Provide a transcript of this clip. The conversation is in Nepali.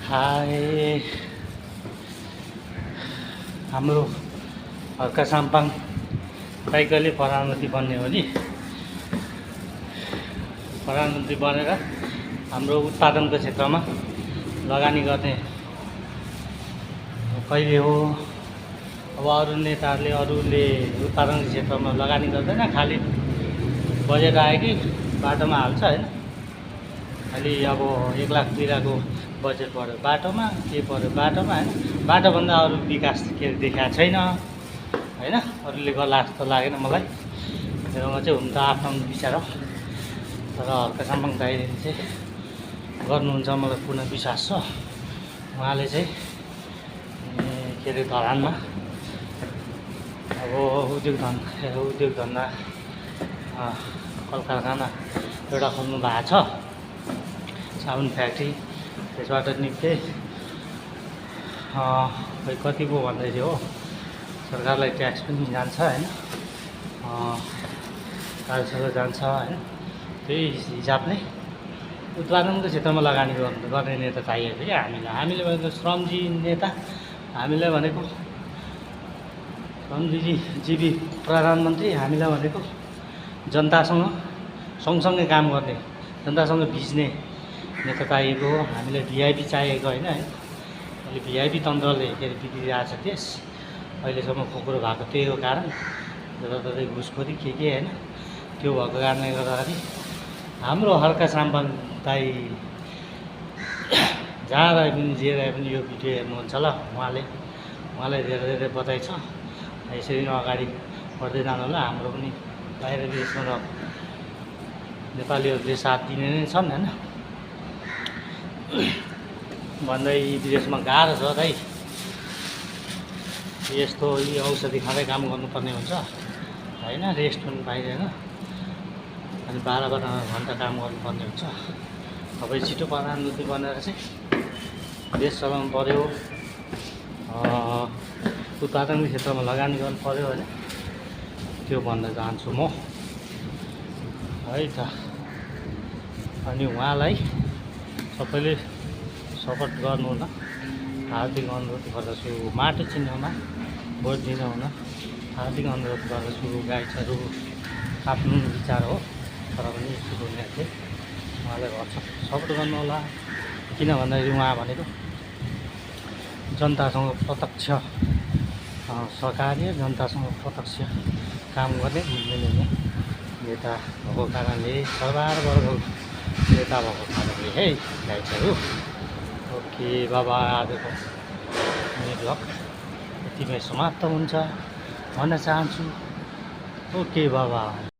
हाय हाम्रो हर्का साम्पाङ दाइ कहिले प्रधानमन्त्री बन्ने हो नि। प्रधानमन्त्री बनेर हाम्रो उत्पादनको क्षेत्रमा लगानी गर्ने कहिले हो। अब अरू नेताहरूले अरूले उत्पादनको क्षेत्रमा लगानी गर्दैन, खालि बजेट आयो कि बाटोमा हाल्छ होइन। अलि अब 1 लाख तिरको बजेट पऱ्यो बाटोमा, के पऱ्यो बाटोमा होइन। बाटोभन्दा अरू विकास के देखाएको छैन होइन। अरूले गर्ला जस्तो लागेन मलाई। मेरोमा चाहिँ हुन त आफ्नो विचार हो, तर हर्का साम्पाङ दाइले चाहिँ गर्नुहुन्छ मलाई पूर्ण विश्वास छ। उहाँले चाहिँ के अरे धरानमा अब उद्योग धन्दा कल कारखाना एउटा खोल्नु भएको छ, साबुन फ्याक्ट्री। त्यसबाट निकै खै कति पो भन्दै थियो हो, सरकारलाई ट्याक्स पनि जान्छ होइन, राजस्व जान्छ होइन। त्यही हिसाबले उत्पादनको क्षेत्रमा लगानी गर्ने नेता चाहिएको क्या हामीले भनेको श्रमजीवी नेता, हामीलाई भनेको श्रमजीवी प्रधानमन्त्री, हामीलाई भनेको जनतासँग सँगसँगै काम गर्ने, जनतासँग भिज्ने नेता चाहिएको हो। हामीलाई भिआइपी चाहिएको होइन। अहिले भिआइपी तन्त्रले के अरे बिग्रिरहेको छ देश अहिलेसम्म खोक्रो भएको, त्यही हो कारण। जताततै घुसखोरी के होइन, त्यो भएको कारणले गर्दाखेरि हाम्रो हर्का साम्पाङ दाइ जहाँ रहे पनि जे रहे पनि यो भिडियो हेर्नुहुन्छ ल। उहाँलाई धेरै धेरै बधाई छ। यसरी नै अगाडि बढ्दै जानु होला। हाम्रो पनि बाहिर विदेशमा र नेपालीहरूले साथ दिने नै छन् होइन। भन्दै विदेशमा गाह्रो छ दाइ, यस्तो यी औषधि खाँदै काम गर्नुपर्ने हुन्छ होइन, रेस्ट पनि पाइँदैन। अनि 12 घन्टा काम गर्नुपर्ने हुन्छ। तपाईँ छिटो प्रधानमन्त्री बनेर चाहिँ देश चलाउनु पऱ्यो, उत्पादनको क्षेत्रमा लगानी गर्नु पऱ्यो होइन। त्यो भन्न चाहन्छु म है त। अनि उहाँलाई सबैले सपोर्ट गर्नु होला, हार्दिक अनुरोध गर्दछु। माटो चिन्हमा भोट दिन हुन हार्दिक अनुरोध गर्दछु। गाई छहरू आफ्नो विचार हो, तर पनि सुन्नेहरूले उहाँलाई गर्छ सपोर्ट गर्नु होला। किन भन्दाखेरि उहाँ भनेको जनतासँग प्रत्यक्ष सहकार्य, जनतासँग प्रत्यक्ष काम गर्ने मिल्ने नेता भएको कारणले, सरकार वर्गको नेता भएको कारणले है गाई छहरू। ओके बाबा, आजको भ्लग यतिमै समाप्त हुन्छ भन्न चाहन्छु। ओके बाबा।